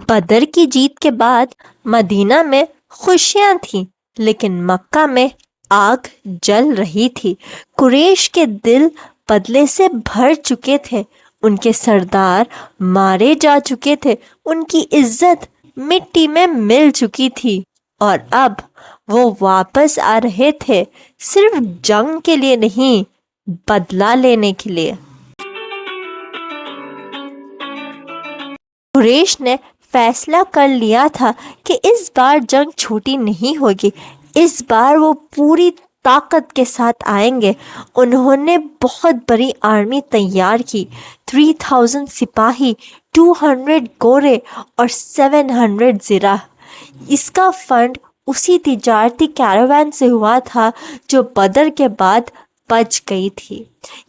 بدر کی جیت کے بعد مدینہ میں خوشیاں تھیں، لیکن مکہ میں آگ جل رہی تھی۔ قریش کے دل بدلے سے بھر چکے تھے، ان کے سردار مارے جا چکے تھے، ان کی عزت مٹی میں مل چکی تھی، اور اب وہ واپس آ رہے تھے، صرف جنگ کے لیے نہیں، بدلہ لینے کے لیے۔ قریش نے فیصلہ کر لیا تھا کہ اس بار جنگ چھوٹی نہیں ہوگی، اس بار وہ پوری طاقت کے ساتھ آئیں گے۔ انہوں نے بہت بڑی آرمی تیار کی، 3000 سپاہی، 200 گھوڑے اور 700 زرہ۔ اس کا فنڈ اسی تجارتی کیراوان سے ہوا تھا جو بدر کے بعد بچ گئی تھی۔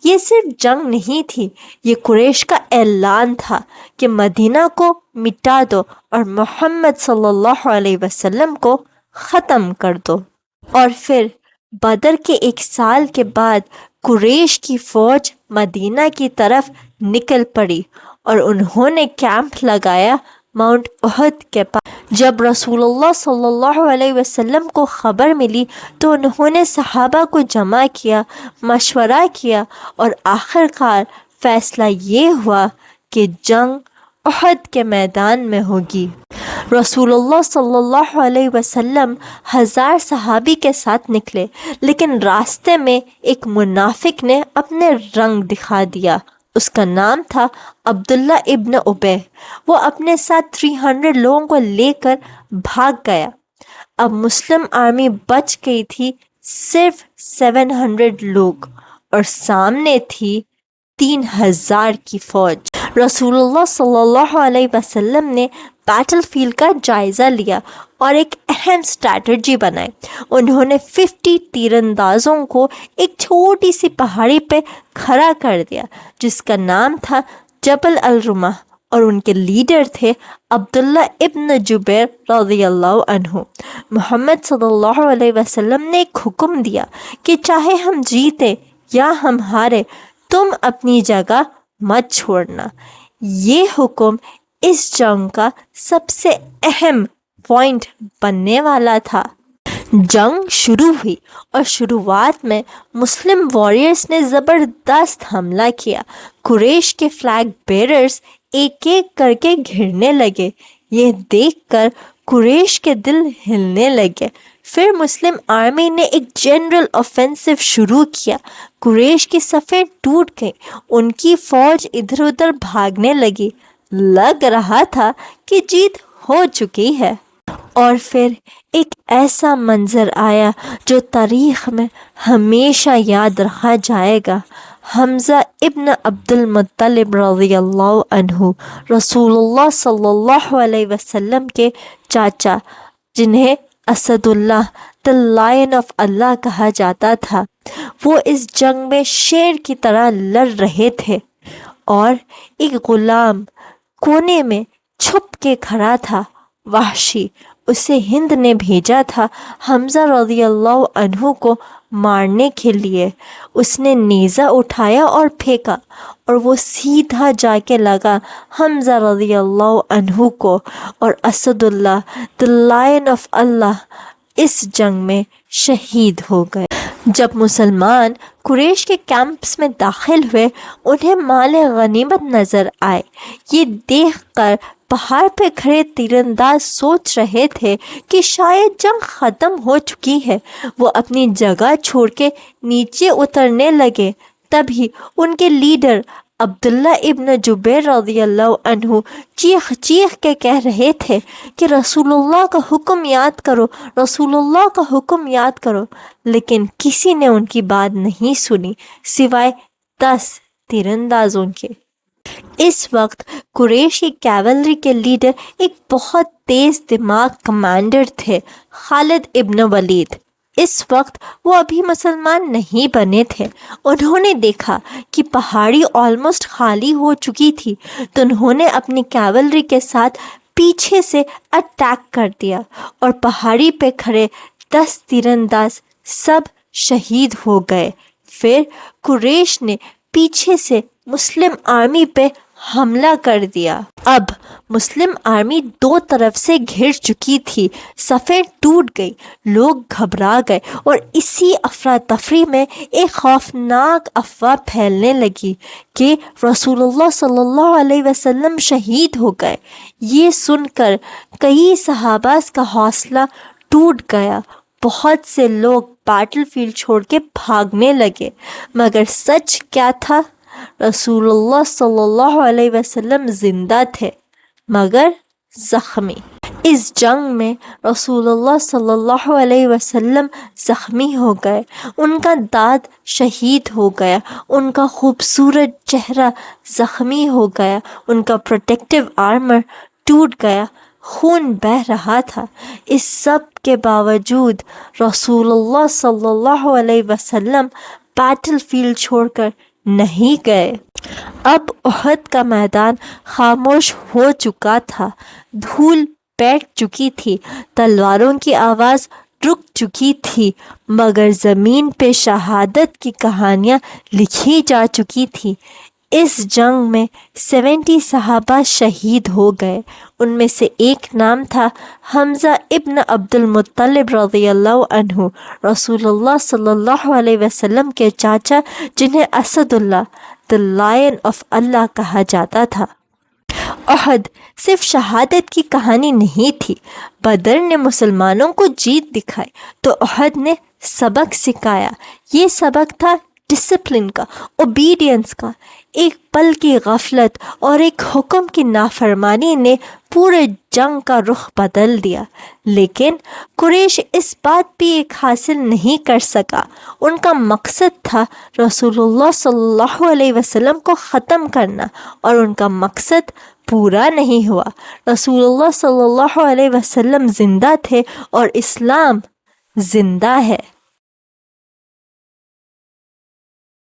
یہ صرف جنگ نہیں تھی، یہ قریش کا اعلان تھا کہ مدینہ کو مٹا دو اور محمد صلی اللہ علیہ وسلم کو ختم کر دو۔ اور پھر بدر کے 1 سال کے بعد قریش کی فوج مدینہ کی طرف نکل پڑی اور انہوں نے کیمپ لگایا ماؤنٹ احد کے پاس۔ جب رسول اللہ صلی اللہ علیہ وسلم کو خبر ملی تو انہوں نے صحابہ کو جمع کیا، مشورہ کیا، اور آخر کار فیصلہ یہ ہوا کہ جنگ احد کے میدان میں ہوگی۔ رسول اللہ صلی اللہ علیہ وسلم 1000 صحابی کے ساتھ نکلے، لیکن راستے میں ایک منافق نے اپنے رنگ دکھا دیا۔ اس کا نام تھا عبداللہ ابن ابی۔ وہ اپنے ساتھ 300 لوگوں کو لے کر بھاگ گیا۔ اب مسلم آرمی بچ گئی تھی صرف 700 لوگ، اور سامنے تھی 3000 کی فوج۔ رسول اللہ صلی اللہ علیہ وسلم نے بیٹل فیلڈ کا جائزہ لیا اور ایک اہم اسٹریٹجی بنائی۔ انہوں نے 50 تیر اندازوں کو ایک چھوٹی سی پہاڑی پہ کھڑا کر دیا جس کا نام تھا جبل الرمح، اور ان کے لیڈر تھے عبداللہ ابن جبیر رضی اللہ عنہ۔ محمد صلی اللہ علیہ وسلم نے ایک حکم دیا کہ چاہے ہم جیتے یا ہم ہارے، تم اپنی جگہ مت چھوڑنا۔ یہ حکم اس جنگ کا سب سے اہم پوائنٹ بننے والا تھا۔ جنگ شروع ہوئی اور شروعات میں مسلم واریئرز نے زبردست حملہ کیا۔ قریش کے فلیگ بیررز ایک ایک کر کے گھرنے لگے۔ یہ دیکھ کر قریش کے دل ہلنے لگے۔ پھر مسلم آرمی نے ایک جنرل آفینسو شروع کیا۔ قریش کی صفیں ٹوٹ گئیں، ان کی فوج ادھر ادھر بھاگنے لگی۔ لگ رہا تھا کہ جیت ہو چکی ہے۔ اور پھر ایک ایسا منظر آیا جو تاریخ میں ہمیشہ یاد رکھا جائے گا۔ حمزہ ابن عبد المطلب رضی اللہ عنہ، رسول اللہ صلی اللہ علیہ وسلم کے چاچا، جنہیں اسد اللہ دی لائن آف اللہ کہا جاتا تھا، وہ اس جنگ میں شیر کی طرح لڑ رہے تھے، اور ایک غلام کونے میں چھپ کے کھڑا تھا۔ وحشی، اسے ہند نے بھیجا تھا حمزہ رضی اللہ عنہ کو مارنے کے لیے۔ اس نے نیزہ اٹھایا اور پھینکا، اور وہ سیدھا جا کے لگا حمزہ رضی اللہ عنہ کو، اور اسد اللہ دی لائن آف اللہ اس جنگ میں شہید ہو گئے۔ جب مسلمان قریش کے کیمپس میں داخل ہوئے، انہیں مال غنیمت نظر آئے۔ یہ دیکھ کر پہاڑ پہ کھڑے تیر انداز سوچ رہے تھے کہ شاید جنگ ختم ہو چکی ہے۔ وہ اپنی جگہ چھوڑ کے نیچے اترنے لگے۔ تبھی ان کے لیڈر عبداللہ ابن جبیر رضی اللہ عنہ چیخ چیخ کے کہہ رہے تھے کہ رسول اللہ کا حکم یاد کرو، رسول اللہ کا حکم یاد کرو، لیکن کسی نے ان کی بات نہیں سنی سوائے 10 تیر اندازوں کے۔ اس وقت قریش کی کیولری کے لیڈر ایک بہت تیز دماغ کمانڈر تھے، خالد ابن ولید۔ اس وقت وہ ابھی مسلمان نہیں بنے تھے۔ انہوں نے دیکھا کہ پہاڑی آلموسٹ خالی ہو چکی تھی، تو انہوں نے اپنی کیولری کے ساتھ پیچھے سے اٹیک کر دیا، اور پہاڑی پہ کھڑے 10 تیر انداز سب شہید ہو گئے۔ پھر قریش نے پیچھے سے مسلم آرمی پہ حملہ کر دیا۔ اب مسلم آرمی دو طرف سے گھر چکی تھی، صفیں ٹوٹ گئی، لوگ گھبرا گئے اور اسی افراتفری میں ایک خوفناک افواہ پھیلنے لگی کہ رسول اللہ صلی اللہ علیہ وسلم شہید ہو گئے۔ یہ سن کر کئی صحابہ کا حوصلہ ٹوٹ گیا، بہت سے لوگ بیٹل فیلڈ چھوڑ کے بھاگنے لگے، مگر سچ کیا تھا؟ رسول اللہ صلی اللہ علیہ وسلم زندہ تھے مگر زخمی۔ اس جنگ میں رسول اللہ صلی اللہ علیہ وسلم زخمی ہو گئے، ان کا دانت شہید ہو گیا، ان کا خوبصورت چہرہ زخمی ہو گیا، ان کا پروٹیکٹیو آرمر ٹوٹ گیا، خون بہہ رہا تھا۔ اس سب کے باوجود رسول اللہ صلی اللہ علیہ وسلم بیٹل فیلڈ چھوڑ کر نہیں گئے۔ اب احد کا میدان خاموش ہو چکا تھا، دھول بیٹھ چکی تھی، تلواروں کی آواز رک چکی تھی، مگر زمین پہ شہادت کی کہانیاں لکھی جا چکی تھی۔ اس جنگ میں 70 صحابہ شہید ہو گئے، ان میں سے ایک نام تھا حمزہ ابن عبد المطلب رضی اللہ عنہ، رسول اللہ صلی اللہ علیہ وسلم کے چاچا، جنہیں اسد اللہ دی لائن آف اللہ کہا جاتا تھا۔ احد صرف شہادت کی کہانی نہیں تھی، بدر نے مسلمانوں کو جیت دکھائی تو احد نے سبق سکھایا۔ یہ سبق تھا ڈسپلن کا، اوبیڈینس کا۔ ایک پل کی غفلت اور ایک حکم کی نافرمانی نے پورے جنگ کا رخ بدل دیا، لیکن قریش اس بات بھی ایک حاصل نہیں کر سکا۔ ان کا مقصد تھا رسول اللہ صلی اللہ علیہ وسلم کو ختم کرنا، اور ان کا مقصد پورا نہیں ہوا۔ رسول اللہ صلی اللہ علیہ وسلم زندہ تھے اور اسلام زندہ ہے۔